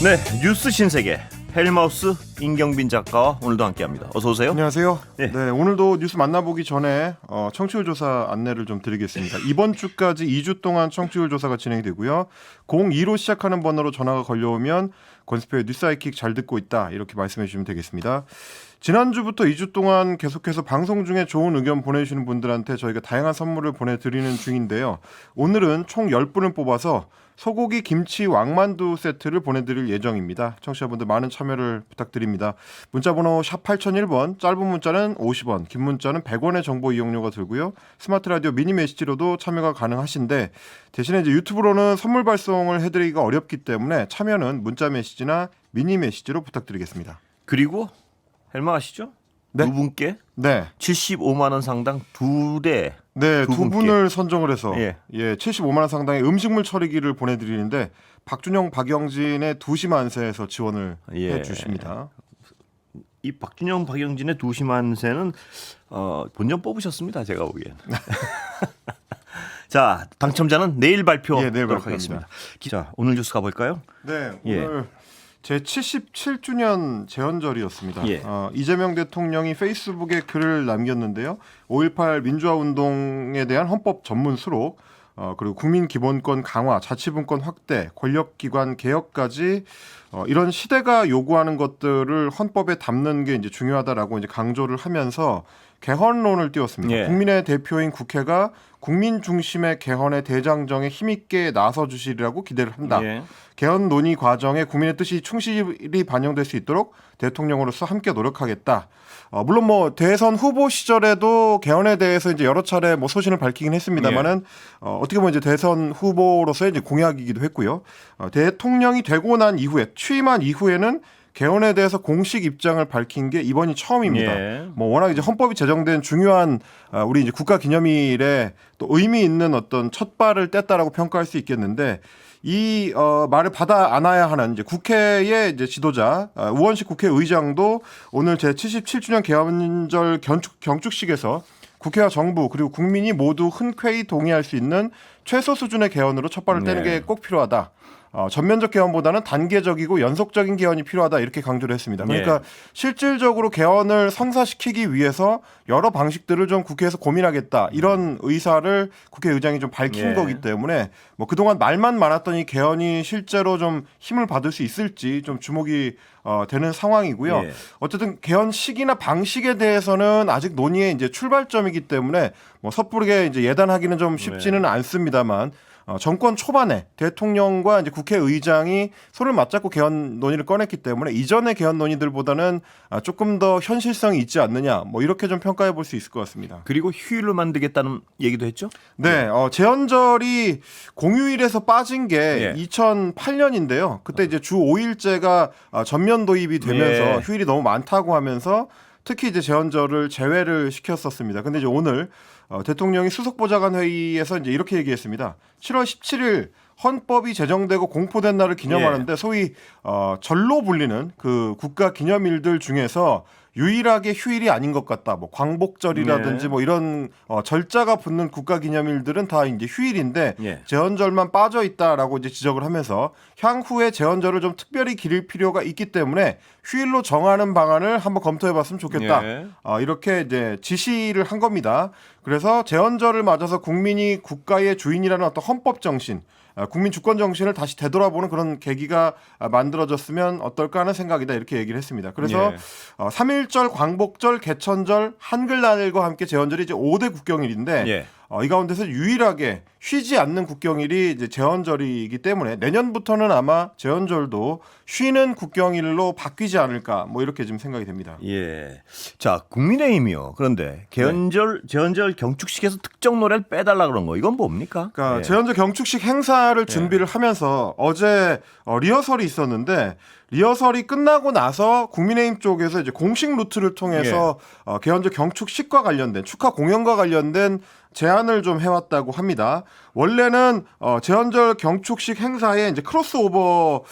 네, 뉴스 신세계 헬마우스 임경빈 작가와 오늘도 함께합니다. 어서 오세요. 안녕하세요. 네. 네, 오늘도 뉴스 만나보기 전에 청취율 조사 안내를 좀 드리겠습니다. 이번 주까지 2주 동안 청취율 조사가 진행이 되고요. 02로 시작하는 번호로 전화가 걸려오면 권수표의 뉴스 하이킥 잘 듣고 있다 이렇게 말씀해 주시면 되겠습니다. 지난주부터 2주 동안 계속해서 방송 중에 좋은 의견 보내주시는 분들한테 저희가 다양한 선물을 보내드리는 중인데요. 오늘은 총 10분을 뽑아서 소고기 김치 왕만두 세트를 보내드릴 예정입니다. 청취자분들 많은 참여를 부탁드립니다. 문자번호 샵 8001번, 짧은 문자는 50원, 긴 문자는 100원의 정보 이용료가 들고요. 스마트 라디오 미니 메시지로도 참여가 가능하신데 대신에 이제 유튜브로는 선물 발송을 해드리기가 어렵기 때문에 참여는 문자 메시지나 미니 메시지로 부탁드리겠습니다. 그리고 헬마 아시죠? 네. 두 분께 네. 75만 원 상당 2대 네, 두 두 분을 선정을 해서 예. 75만 원 상당의 음식물 처리기를 보내드리는데 박준영, 박영진의 2시 만세에서 지원을 해주십니다. 이 박준영, 박영진의 두시만세는 본전 뽑으셨습니다. 제가 보기엔. 자, 당첨자는 내일 발표하도록 내일 하겠습니다. 자, 오늘 뉴스 가볼까요? 네, 예. 오늘 제 77주년 재헌절이었습니다. 예. 이재명 대통령이 페이스북에 글을 남겼는데요. 5.18 민주화운동에 대한 헌법 전문 수록, 그리고 국민기본권 강화, 자치분권 확대, 권력기관 개혁까지 이런 시대가 요구하는 것들을 헌법에 담는 게 이제 중요하다라고 이제 강조를 하면서 개헌론을 띄웠습니다. 예. 국민의 대표인 국회가 국민 중심의 개헌의 대장정에 힘있게 나서 주시리라고 기대를 한다. 예. 개헌 논의 과정에 국민의 뜻이 충실히 반영될 수 있도록 대통령으로서 함께 노력하겠다. 물론 뭐 대선 후보 시절에도 개헌에 대해서 이제 여러 차례 뭐 소신을 밝히긴 했습니다만은 어떻게 보면 이제 대선 후보로서의 이제 공약이기도 했고요. 대통령이 되고 난 이후에 취임한 이후에는 개헌에 대해서 공식 입장을 밝힌 게 이번이 처음입니다. 예. 뭐 워낙 이제 헌법이 제정된 중요한 우리 이제 국가 기념일에 또 의미 있는 어떤 첫 발을 뗐다라고 평가할 수 있겠는데 이 말을 받아 안아야 하는 이제 국회의 이제 지도자 우원식 국회의장도 오늘 제 77주년 개헌절 경축식에서 국회와 정부 그리고 국민이 모두 흔쾌히 동의할 수 있는 최소 수준의 개헌으로 첫 발을 떼는 게 꼭 필요하다. 전면적 개헌보다는 단계적이고 연속적인 개헌이 필요하다 이렇게 강조를 했습니다. 그러니까 실질적으로 개헌을 성사시키기 위해서 여러 방식들을 좀 국회에서 고민하겠다 이런 의사를 국회의장이 좀 밝힌 거기 때문에 뭐 그동안 말만 많았던 이 개헌이 실제로 좀 힘을 받을 수 있을지 좀 주목이 되는 상황이고요. 어쨌든 개헌 시기나 방식에 대해서는 아직 논의의 이제 출발점이기 때문에 뭐 섣부르게 이제 예단하기는 좀 쉽지는 않습니다만. 정권 초반에 대통령과 이제 국회의장이 손을 맞잡고 개헌 논의를 꺼냈기 때문에 이전의 개헌 논의들보다는 조금 더 현실성이 있지 않느냐 뭐 이렇게 좀 평가해 볼 수 있을 것 같습니다. 그리고 휴일로 만들겠다는 얘기도 했죠? 네, 재헌절이 공휴일에서 빠진 게 2008년인데요. 그때 이제 주 5일제가 전면 도입이 되면서 휴일이 너무 많다고 하면서 특히 이제 재헌절을 제외를 시켰었습니다. 근데 이제 오늘 대통령이 수석보좌관 회의에서 이제 이렇게 얘기했습니다. 7월 17일 헌법이 제정되고 공포된 날을 기념하는데 소위 절로 불리는 그 국가 기념일들 중에서 유일하게 휴일이 아닌 것 같다. 뭐 광복절이라든지 뭐 이런 절자가 붙는 국가 기념일들은 다 이제 휴일인데 재헌절만 빠져 있다라고 이제 지적을 하면서 향후에 재헌절을 좀 특별히 기릴 필요가 있기 때문에 휴일로 정하는 방안을 한번 검토해봤으면 좋겠다. 이렇게 이제 지시를 한 겁니다. 그래서 재헌절을 맞아서 국민이 국가의 주인이라는 어떤 헌법 정신, 국민 주권 정신을 다시 되돌아보는 그런 계기가 만들어졌으면 어떨까 하는 생각이다 이렇게 얘기를 했습니다. 그래서 3.1절, 광복절, 개천절, 한글날과 함께 재헌절이 이제 5대 국경일인데 이 가운데서 유일하게 쉬지 않는 국경일이 이제 재헌절이기 때문에 내년부터는 아마 재헌절도 쉬는 국경일로 바뀌지 않을까 뭐 이렇게 지금 생각이 됩니다. 자, 국민의힘이요. 그런데 재헌절 경축식에서 특정 노래를 빼달라 그런 거 이건 뭡니까? 그러니까 재헌절 경축식 행사를 준비를 하면서 어제 리허설이 있었는데 리허설이 끝나고 나서 국민의힘 쪽에서 이제 공식 루트를 통해서 개헌절 경축식과 관련된 축하 공연과 관련된 제안을 좀 해왔다고 합니다. 원래는 재헌절 경축식 행사에 이제 크로스오버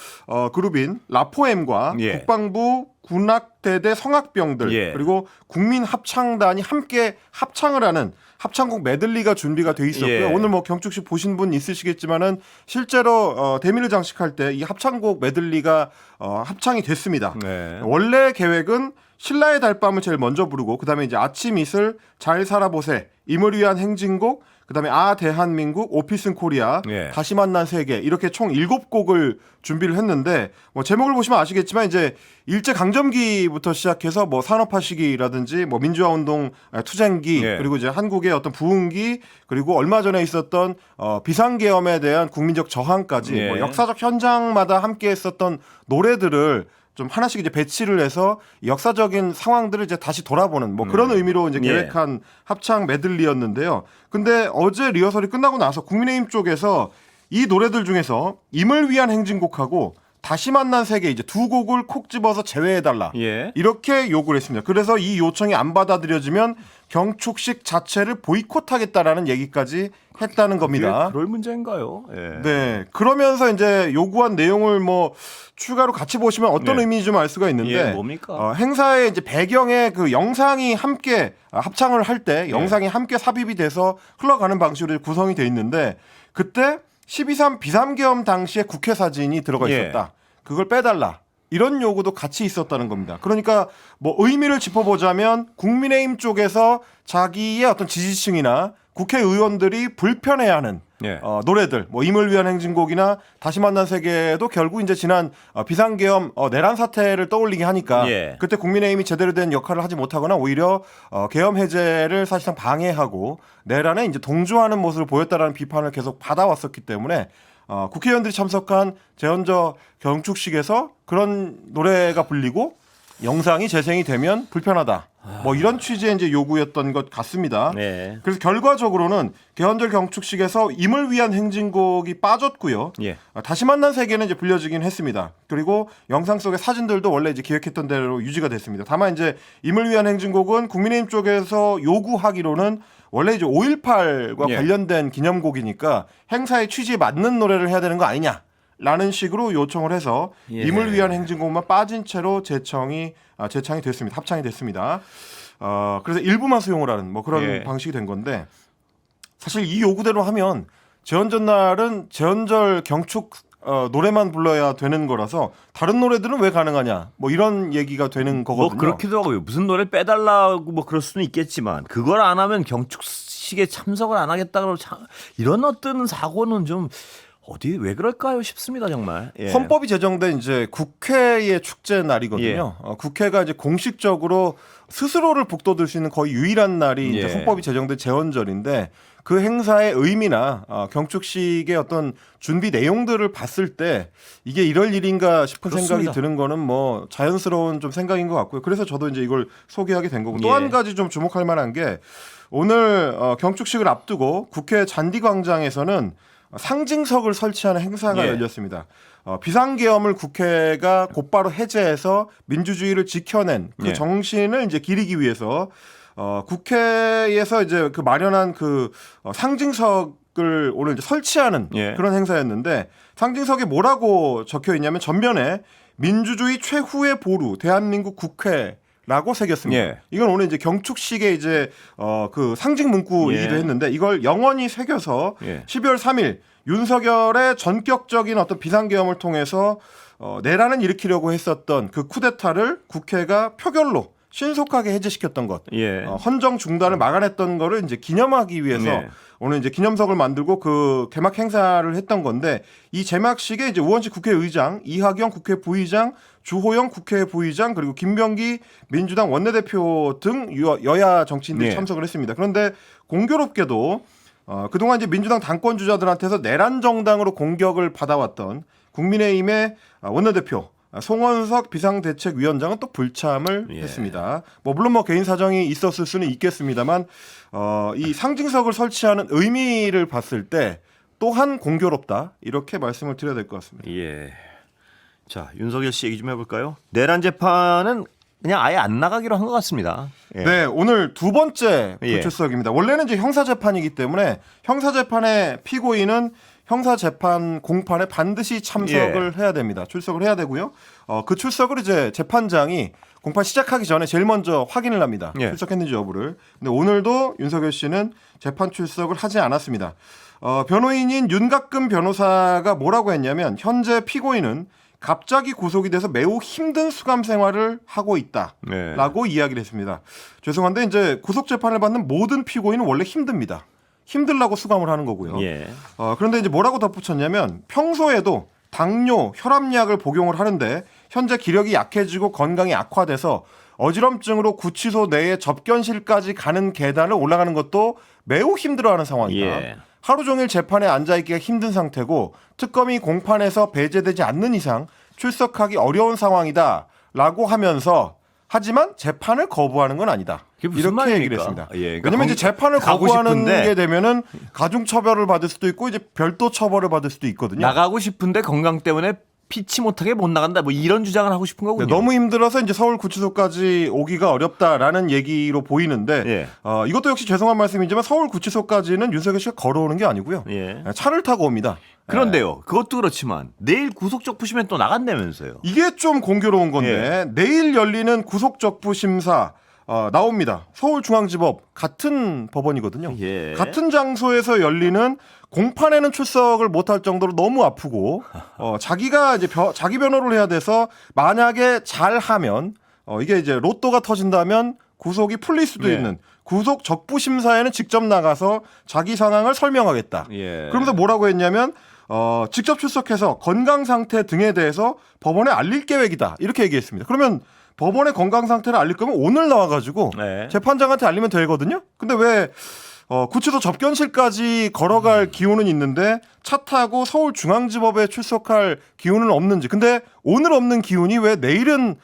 그룹인 라포엠과 국방부 군악대대 성악병들 예. 그리고 국민합창단이 함께 합창을 하는 합창곡 메들리가 준비가 돼 있었고요. 예. 오늘 뭐 경축식 보신 분 있으시겠지만은 실제로 대미를 장식할 때 이 합창곡 메들리가 합창이 됐습니다. 네. 원래 계획은 신라의 달밤을 제일 먼저 부르고 그다음에 이제 아침 이슬, 잘 살아보세, 임을 위한 행진곡, 그다음에 아 대한민국, 오피슨 코리아, 예. 다시 만난 세계 이렇게 총 7곡을 준비를 했는데 뭐 제목을 보시면 아시겠지만 이제 일제 강점기부터 시작해서 뭐 산업화 시기라든지 뭐 민주화 운동 투쟁기 예. 그리고 이제 한국의 어떤 부흥기 그리고 얼마 전에 있었던 비상계엄에 대한 국민적 저항까지 예. 뭐 역사적 현장마다 함께 했었던 노래들을 좀 하나씩 이제 배치를 해서 역사적인 상황들을 이제 다시 돌아보는 뭐 그런 의미로 이제 예. 계획한 합창 메들리였는데요. 근데 어제 리허설이 끝나고 나서 국민의힘 쪽에서 이 노래들 중에서 임을 위한 행진곡하고 다시 만난 세계 이제 두 곡을 콕 집어서 제외해달라. 예. 이렇게 요구를 했습니다. 그래서 이 요청이 안 받아들여지면 경축식 자체를 보이콧하겠다라는 얘기까지 했다는 겁니다. 그럴 문제인가요? 예. 네. 그러면서 이제 요구한 내용을 뭐 추가로 같이 보시면 어떤 네. 의미인지 좀 알 수가 있는데 예, 뭡니까? 행사의 이제 배경에 그 영상이 함께 합창을 할 때 영상이 함께 삽입이 돼서 흘러가는 방식으로 구성이 돼 있는데 그때 12.3 비상계엄 당시에 국회 사진이 들어가 있었다. 그걸 빼달라. 이런 요구도 같이 있었다는 겁니다. 그러니까 뭐 의미를 짚어보자면 국민의힘 쪽에서 자기의 어떤 지지층이나 국회의원들이 불편해하는 예. 노래들, 뭐 임을 위한 행진곡이나 다시 만난 세계도 결국 이제 지난 비상계엄 내란 사태를 떠올리게 하니까 예. 그때 국민의힘이 제대로 된 역할을 하지 못하거나 오히려 계엄 해제를 사실상 방해하고 내란에 이제 동조하는 모습을 보였다라는 비판을 계속 받아왔었기 때문에 국회의원들이 참석한 제헌저 경축식에서 그런 노래가 불리고 영상이 재생이 되면 불편하다. 뭐 이런 취지의 이제 요구였던 것 같습니다. 네. 그래서 결과적으로는 개헌절 경축식에서 임을 위한 행진곡이 빠졌고요. 예. 다시 만난 세계는 이제 불려지긴 했습니다. 그리고 영상 속의 사진들도 원래 이제 기획했던 대로 유지가 됐습니다. 다만 이제 임을 위한 행진곡은 국민의힘 쪽에서 요구하기로는 원래 이제 5.18과 예. 관련된 기념곡이니까 행사의 취지에 맞는 노래를 해야 되는 거 아니냐. 라는 식으로 요청을 해서 예. 임을 위한 행진곡만 빠진 채로 재창이 됐습니다. 합창이 됐습니다. 그래서 일부만 수용을 하는 뭐 그런 예. 방식이 된 건데 사실 이 요구대로 하면 제헌절 날은 제헌절 경축 노래만 불러야 되는 거라서 다른 노래들은 왜 가능하냐 뭐 이런 얘기가 되는 거거든요. 뭐 그렇기도 하고요. 무슨 노래를 빼달라고 뭐 그럴 수는 있겠지만 그걸 안 하면 경축식에 참석을 안 하겠다 그러면 이런 어떤 사고는 좀 어디 왜 그럴까요 싶습니다 정말. 예. 헌법이 제정된 이제 국회의 축제 날이거든요. 국회가 이제 공식적으로 스스로를 북돋을 수 있는 거의 유일한 날이 이제 예. 헌법이 제정된 제헌절인데 그 행사의 의미나 경축식의 어떤 준비 내용들을 봤을 때 이게 이럴 일인가 싶은 그렇습니다. 생각이 드는 거는 뭐 자연스러운 좀 생각인 것 같고요. 그래서 저도 이제 이걸 소개하게 된 거고 또 예. 한 가지 좀 주목할 만한 게 오늘 경축식을 앞두고 국회 잔디광장에서는 상징석을 설치하는 행사가 예. 열렸습니다. 비상계엄을 국회가 곧바로 해제해서 민주주의를 지켜낸 그 예. 정신을 이제 기리기 위해서 국회에서 이제 그 마련한 그 상징석을 오늘 이제 설치하는 예. 그런 행사였는데 상징석에 뭐라고 적혀 있냐면 전면에 민주주의 최후의 보루 대한민국 국회 라고 새겼습니다. 예. 이건 오늘 이제 경축식의 이제 그 상징 문구이기도 예. 했는데 이걸 영원히 새겨서 예. 12월 3일 윤석열의 전격적인 어떤 비상계엄을 통해서 내란을 일으키려고 했었던 그 쿠데타를 국회가 표결로 신속하게 해제시켰던 것, 예. 헌정 중단을 막아냈던 거를 이제 기념하기 위해서 네. 오늘 이제 기념석을 만들고 그 개막 행사를 했던 건데 이 개막식에 이제 우원식 국회의장, 이하경 국회 부의장, 주호영 국회 부의장 그리고 김병기 민주당 원내대표 등 여야 정치인들이 네. 참석을 했습니다. 그런데 공교롭게도 그동안 이제 민주당 당권 주자들한테서 내란 정당으로 공격을 받아왔던 국민의힘의 원내대표 송원석 비상대책위원장은 또 불참을 예. 했습니다. 뭐 물론 뭐 개인 사정이 있었을 수는 있겠습니다만 이 상징석을 설치하는 의미를 봤을 때 또한 공교롭다 이렇게 말씀을 드려야 될 것 같습니다. 예. 자, 윤석열 씨 얘기 좀 해볼까요? 내란 재판은 그냥 아예 안 나가기로 한 것 같습니다. 예. 네, 오늘 두 번째 예. 불출석입니다. 원래는 이제 형사 재판이기 때문에 형사 재판의 피고인은 형사 재판 공판에 반드시 참석을 해야 됩니다. 출석을 해야 되고요. 그 출석을 이제 재판장이 공판 시작하기 전에 제일 먼저 확인을 합니다. 출석했는지 여부를. 근데 오늘도 윤석열 씨는 재판 출석을 하지 않았습니다. 변호인인 윤곽금 변호사가 뭐라고 했냐면 현재 피고인은 갑자기 구속이 돼서 매우 힘든 수감 생활을 하고 있다라고 이야기를 했습니다. 죄송한데 이제 구속 재판을 받는 모든 피고인은 원래 힘듭니다. 힘들라고 수감을 하는 거고요. 그런데 이제 뭐라고 덧붙였냐면 평소에도 당뇨, 혈압약을 복용을 하는데 현재 기력이 약해지고 건강이 악화돼서 어지럼증으로 구치소 내에 접견실까지 가는 계단을 올라가는 것도 매우 힘들어하는 상황이다. 하루 종일 재판에 앉아있기가 힘든 상태고 특검이 공판에서 배제되지 않는 이상 출석하기 어려운 상황이다라고 하면서 하지만 재판을 거부하는 건 아니다. 이렇게 말입니까? 얘기를 했습니다. 그러니까 왜냐면 이제 재판을 거부하는 게 되면은 가중 처벌을 받을 수도 있고 이제 별도 처벌을 받을 수도 있거든요. 나가고 싶은데 건강 때문에 피치 못하게 못 나간다. 뭐 이런 주장을 하고 싶은 거군요. 너무 힘들어서 이제 서울 구치소까지 오기가 어렵다라는 얘기로 보이는데 이것도 역시 죄송한 말씀이지만 서울 구치소까지는 윤석열 씨가 걸어오는 게 아니고요. 차를 타고 옵니다. 그런데요. 그것도 그렇지만 내일 구속적부 심에 또 나간다면서요. 이게 좀 공교로운 건데 내일 열리는 구속적부 심사 나옵니다. 서울중앙지법 같은 법원이거든요. 같은 장소에서 열리는 공판에는 출석을 못할 정도로 너무 아프고 자기가 이제 자기 변호를 해야 돼서 만약에 잘하면 이게 이제 로또가 터진다면 구속이 풀릴 수도 있는 구속 적부 심사에는 직접 나가서 자기 상황을 설명하겠다. 그러면서 뭐라고 했냐면 직접 출석해서 건강 상태 등에 대해서 법원에 알릴 계획이다. 이렇게 얘기했습니다. 그러면 법원의 건강 상태를 알릴 거면 오늘 나와가지고 재판장한테 알리면 되거든요. 근데 왜 구치소 접견실까지 걸어갈 기운은 있는데 차 타고 서울중앙지법에 출석할 기운은 없는지. 근데 오늘 없는 기운이 왜 내일은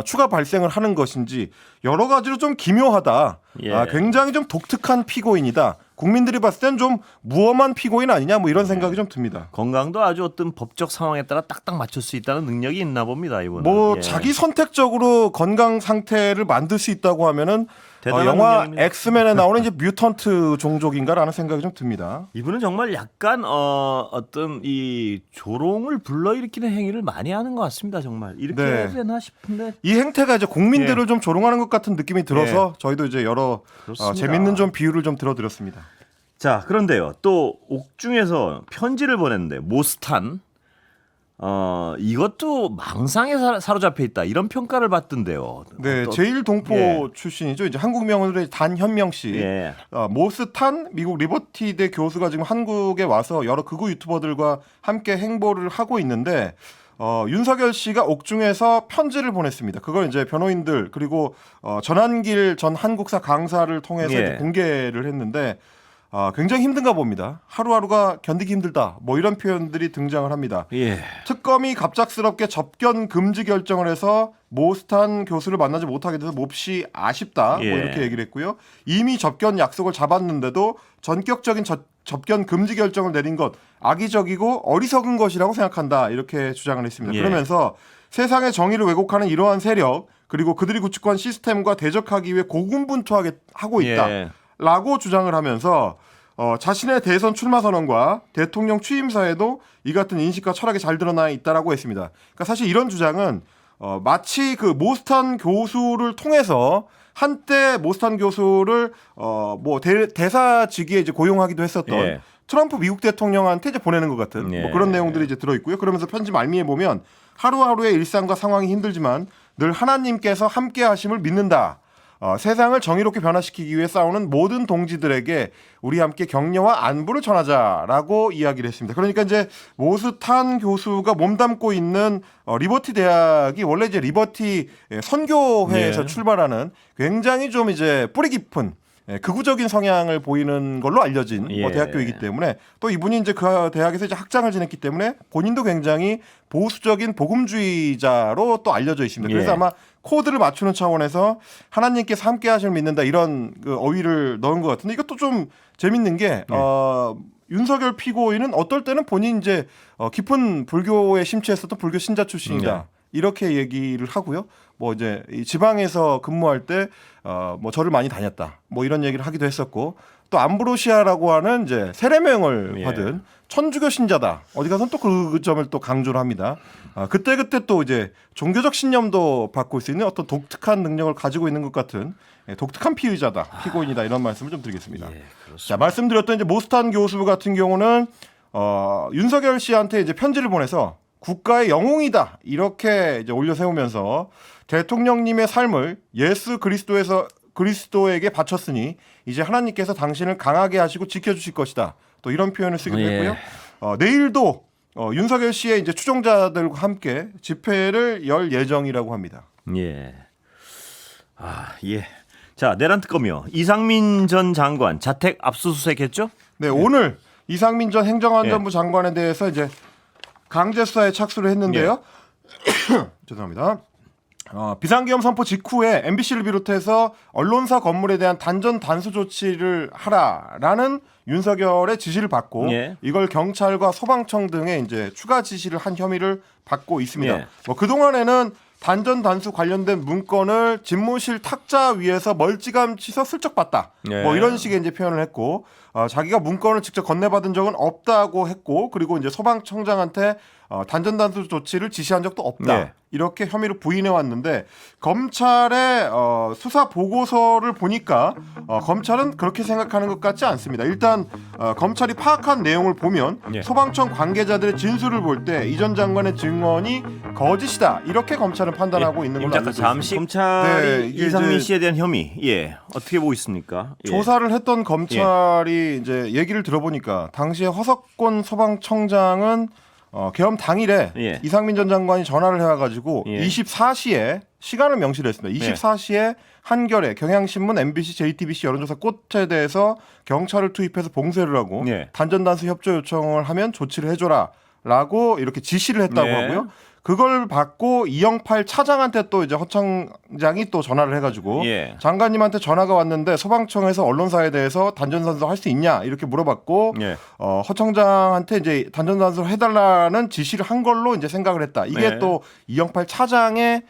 추가 발생을 하는 것인지 여러 가지로 좀 기묘하다. 굉장히 좀 독특한 피고인이다. 국민들이 봤을 땐 좀 무엄한 피고인 아니냐 뭐 이런 생각이 좀 듭니다. 건강도 아주 어떤 법적 상황에 따라 딱딱 맞출 수 있다는 능력이 있나 봅니다. 이분은. 뭐 자기 선택적으로 건강 상태를 만들 수 있다고 하면은 영화 능력입니다. 엑스맨에 나오는 이제 뮤턴트 종족인가라는 생각이 좀 듭니다. 이분은 정말 약간 어떤 이 조롱을 불러일으키는 행위를 많이 하는 것 같습니다. 정말 이렇게 해야 되나 싶은데 이 행태가 이제 국민들을 좀 조롱하는 것 같은 느낌이 들어서 저희도 이제 여러 재밌는 좀 비유를 좀 들어드렸습니다. 자, 그런데요. 또 옥중에서 편지를 보냈는데 모스탄 이것도 망상에 사로잡혀 있다. 이런 평가를 받던데요. 네, 제1동포 출신이죠. 이제 한국명언의 단현명 씨. 모스탄 미국 리버티대 교수가 지금 한국에 와서 여러 극우 유튜버들과 함께 행보를 하고 있는데 윤석열 씨가 옥중에서 편지를 보냈습니다. 그걸 이제 변호인들 그리고 전한길 전 한국사 강사를 통해서 이제 공개를 했는데 굉장히 힘든가 봅니다. 하루하루가 견디기 힘들다. 뭐 이런 표현들이 등장을 합니다. 특검이 갑작스럽게 접견 금지 결정을 해서 모스탄 교수를 만나지 못하게 돼서 몹시 아쉽다. 뭐 이렇게 얘기를 했고요. 이미 접견 약속을 잡았는데도 전격적인 접견 금지 결정을 내린 것 악의적이고 어리석은 것이라고 생각한다. 이렇게 주장을 했습니다. 그러면서 세상의 정의를 왜곡하는 이러한 세력 그리고 그들이 구축한 시스템과 대적하기 위해 고군분투하게 하고 있다. 라고 주장을 하면서 자신의 대선 출마 선언과 대통령 취임사에도 이 같은 인식과 철학이 잘 드러나 있다라고 했습니다. 그러니까 사실 이런 주장은 마치 그 모스탄 교수를 통해서 한때 모스탄 교수를 뭐 대사직에 이제 고용하기도 했었던 트럼프 미국 대통령한테 이제 보내는 것 같은 뭐 그런 내용들이 이제 들어 있고요. 그러면서 편지 말미에 보면 하루하루의 일상과 상황이 힘들지만 늘 하나님께서 함께 하심을 믿는다. 세상을 정의롭게 변화시키기 위해 싸우는 모든 동지들에게 우리 함께 격려와 안부를 전하자라고 이야기를 했습니다. 그러니까 이제 모스탄 교수가 몸담고 있는 리버티 대학이 원래 이제 리버티 선교회에서 출발하는 굉장히 좀 이제 뿌리 깊은 극우적인 성향을 보이는 걸로 알려진 대학교이기 때문에 또 이분이 이제 그 대학에서 이제 학장을 지냈기 때문에 본인도 굉장히 보수적인 복음주의자로 또 알려져 있습니다. 그래서 아마 코드를 맞추는 차원에서 하나님께서 함께 하심을 믿는다 이런 그 어휘를 넣은 것 같은데 이것도 좀 재밌는 게 윤석열 피고인은 어떨 때는 본인 이제 깊은 불교에 심취했었던 불교 신자 출신이다. 이렇게 얘기를 하고요. 뭐 이제 이 지방에서 근무할 때 뭐 절을 많이 다녔다. 뭐 이런 얘기를 하기도 했었고 또 암브로시아라고 하는 이제 세례명을 예. 받은 천주교 신자다. 어디 가서는 또 그 점을 또 강조를 합니다. 그때 또 이제 종교적 신념도 바꿀 수 있는 어떤 독특한 능력을 가지고 있는 것 같은 독특한 피의자다, 피고인이다 이런 말씀을 좀 드리겠습니다. 예, 자, 말씀드렸던 이제 모스탄 교수 같은 경우는 윤석열 씨한테 이제 편지를 보내서 국가의 영웅이다 이렇게 이제 올려 세우면서 대통령님의 삶을 예수 그리스도에게 바쳤으니 이제 하나님께서 당신을 강하게 하시고 지켜주실 것이다. 또 이런 표현을 쓰기도 예. 했고요. 내일도 윤석열 씨의 이제 추종자들과 함께 집회를 열 예정이라고 합니다. 예. 예. 자, 내란 특검이요. 이상민 전 장관 자택 압수수색했죠? 네, 오늘 이상민 전 행정안전부 장관에 대해서 이제 강제 수사에 착수를 했는데요. 죄송합니다. 비상계엄 선포 직후에 MBC를 비롯해서 언론사 건물에 대한 단전 단수 조치를 하라라는 윤석열의 지시를 받고 이걸 경찰과 소방청 등에 이제 추가 지시를 한 혐의를 받고 있습니다. 그 동안에는 단전 단수 관련된 문건을 집무실 탁자 위에서 멀찌감치서 슬쩍 봤다. 뭐 이런 식의 이제 표현을 했고 자기가 문건을 직접 건네받은 적은 없다고 했고 그리고 이제 소방청장한테 단전 단수 조치를 지시한 적도 없다. 이렇게 혐의를 부인해 왔는데 검찰의 수사 보고서를 보니까 검찰은 그렇게 생각하는 것 같지 않습니다. 일단 검찰이 파악한 내용을 보면 소방청 관계자들의 진술을 볼 때 이 전 장관의 증언이 거짓이다. 이렇게 검찰은 판단하고 있는 걸로 알고 있습니다. 잠시 검찰이 이상민 씨에 대한 혐의 어떻게 보고 있습니까? 조사를 했던 검찰이 이제 얘기를 들어보니까 당시에 허석권 소방청장은 계엄 당일에 이상민 전 장관이 전화를 해와가지고 24시에 시간을 명시를 했습니다. 24시에 한겨레, 경향신문, MBC, JTBC 여론조사 꽃에 대해서 경찰을 투입해서 봉쇄를 하고 단전단수 협조 요청을 하면 조치를 해줘라라고 이렇게 지시를 했다고 하고요. 그걸 받고 이영팔 차장한테 또 이제 허 청장이 또 전화를 해가지고 장관님한테 전화가 왔는데 소방청에서 언론사에 대해서 단전단수 할 수 있냐 이렇게 물어봤고 허 청장한테 이제 단전단수를 해달라는 지시를 한 걸로 이제 생각을 했다. 이게 또 이영팔 차장의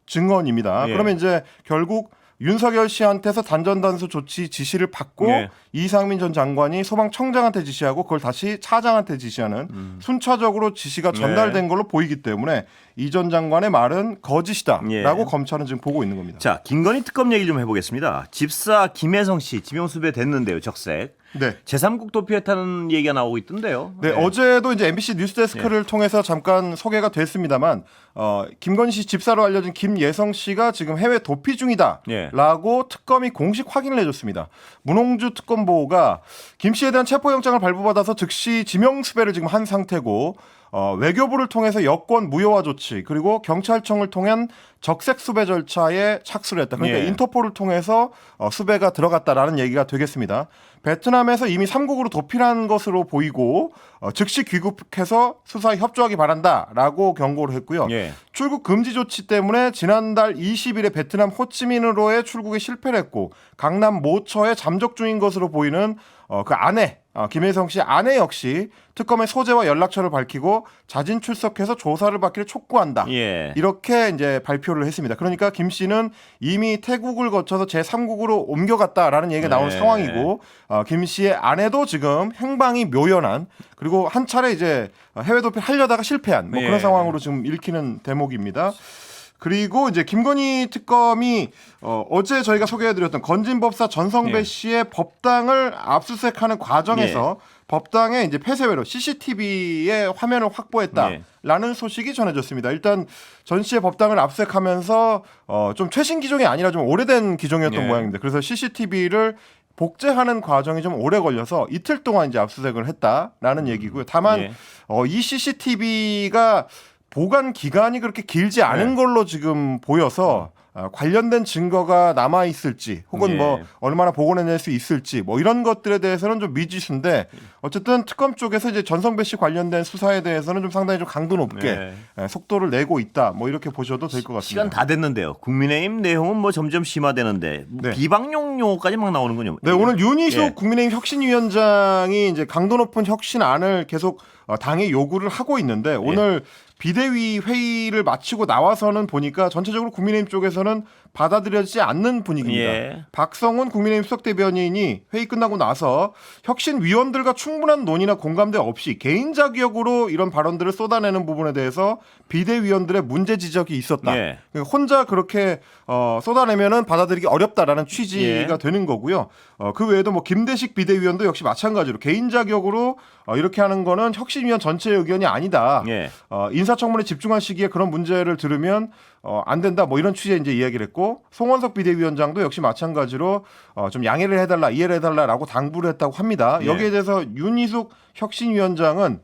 증언입니다. 그러면 이제 결국 윤석열 씨한테서 단전단수 조치 지시를 받고 이상민 전 장관이 소방청장한테 지시하고 그걸 다시 차장한테 지시하는 순차적으로 지시가 전달된 걸로 보이기 때문에 이 전 장관의 말은 거짓이다라고 검찰은 지금 보고 있는 겁니다. 자, 김건희 특검 얘기 좀 해보겠습니다. 집사 김혜성 씨 지명수배 됐는데요, 적색. 제3국 도피했다는 얘기가 나오고 있던데요. 어제도 이제 MBC 뉴스데스크를 통해서 잠깐 소개가 됐습니다만 김건희 씨 집사로 알려진 김예성 씨가 지금 해외 도피 중이다라고 특검이 공식 확인을 해줬습니다. 문홍주 특검보가 김 씨에 대한 체포영장을 발부받아서 즉시 지명수배를 지금 한 상태고 외교부를 통해서 여권 무효화 조치 그리고 경찰청을 통한 적색 수배 절차에 착수를 했다. 그러니까 인터폴을 통해서 수배가 들어갔다라는 얘기가 되겠습니다. 베트남에서 이미 3국으로 도피한 것으로 보이고 즉시 귀국해서 수사에 협조하기 바란다라고 경고를 했고요. 출국 금지 조치 때문에 지난달 20일에 베트남 호치민으로의 출국에 실패를 했고 강남 모처에 잠적 중인 것으로 보이는 그 아내 김혜성 씨 아내 역시 특검의 소재와 연락처를 밝히고 자진 출석해서 조사를 받기를 촉구한다. 이렇게 이제 발표를 했습니다. 그러니까 김 씨는 이미 태국을 거쳐서 제3국으로 옮겨갔다라는 얘기가 나온 상황이고 김 씨의 아내도 지금 행방이 묘연한 그리고 한 차례 이제 해외 도피를 하려다가 실패한 뭐 그런 상황으로 지금 읽히는 대목입니다. 그리고 이제 김건희 특검이 어제 저희가 소개해드렸던 건진법사 전성배 씨의 법당을 압수수색하는 과정에서 법당에 이제 폐쇄회로 CCTV의 화면을 확보했다라는 소식이 전해졌습니다. 일단 전 씨의 법당을 압수수색하면서 좀 최신 기종이 아니라 좀 오래된 기종이었던 모양입니다. 그래서 CCTV를 복제하는 과정이 좀 오래 걸려서 이틀 동안 이제 압수수색을 했다라는 얘기고요. 다만 이 CCTV가 보관 기간이 그렇게 길지 않은 걸로 지금 보여서 관련된 증거가 남아 있을지 혹은 뭐 얼마나 복원해낼 수 있을지 뭐 이런 것들에 대해서는 좀 미지수인데 어쨌든 특검 쪽에서 이제 전성배 씨 관련된 수사에 대해서는 좀 상당히 좀 강도 높게 속도를 내고 있다 뭐 이렇게 보셔도 될 것 같습니다. 시간 다 됐는데요. 국민의힘 내용은 뭐 점점 심화되는데 비방용 용어까지 막 나오는군요. 오늘 윤희숙 국민의힘 혁신위원장이 이제 강도 높은 혁신안을 계속 당에 요구를 하고 있는데 오늘 비대위 회의를 마치고 나와서는 보니까 전체적으로 국민의힘 쪽에서는 받아들여지지 않는 분위기입니다. 예. 박성훈 국민의힘 수석대변인이 회의 끝나고 나서 혁신위원들과 충분한 논의나 공감대 없이 개인 자격으로 이런 발언들을 쏟아내는 부분에 대해서 비대위원들의 문제 지적이 있었다. 예. 그러니까 혼자 그렇게 쏟아내면은 받아들이기 어렵다라는 취지가 예. 되는 거고요. 그 외에도 뭐 김대식 비대위원도 역시 마찬가지로 개인 자격으로 이렇게 하는 거는 혁신위원 전체의 의견이 아니다. 예. 인사청문회 집중할 시기에 그런 문제를 들으면 안 된다. 뭐 이런 취지의 이제 이야기를 했고 송원석 비대위원장도 역시 마찬가지로 좀 양해를 해달라, 이해를 해달라라고 당부를 했다고 합니다. 예. 여기에 대해서 윤희숙 혁신위원장은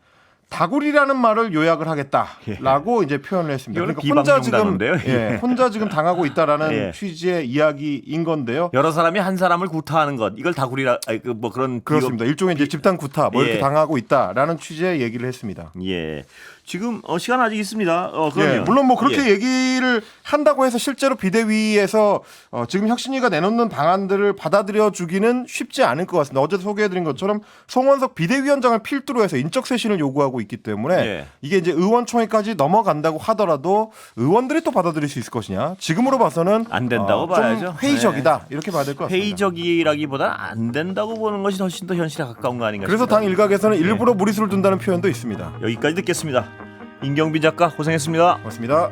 다구리라는 말을 요약을 하겠다라고 이제 표현을 했습니다. 이거는 그러니까 혼자 지금 비방용단어인데요. 혼자 지금 당하고 있다라는 예. 취지의 이야기인 건데요. 여러 사람이 한 사람을 구타하는 것 이걸 다구리라 뭐 그런 그렇습니다. 일종의 이제 집단 구타 뭐 이렇게 예. 당하고 있다라는 취지의 얘기를 했습니다. 예. 지금 시간 아직 있습니다. 예, 그러면 물론 뭐 그렇게 예. 얘기를 한다고 해서 실제로 비대위에서 지금 혁신위가 내놓는 방안들을 받아들여 주기는 쉽지 않을 것 같습니다. 어제 소개해드린 것처럼 송원석 비대위원장을 필두로 해서 인적 쇄신을 요구하고 있기 때문에 예. 이게 이제 의원총회까지 넘어간다고 하더라도 의원들이 또 받아들일 수 있을 것이냐. 지금으로 봐서는 안 된다고 좀 봐야죠. 회의적이다 이렇게 봐야 될 것 같습니다. 회의적이라기보다 안 된다고 보는 것이 훨씬 더 현실에 가까운 거 아닌가 그래서 싶습니다. 당 일각에서는 일부러 무리수를 둔다는 표현도 있습니다. 여기까지 듣겠습니다. 임경빈 작가 고생했습니다. 고맙습니다.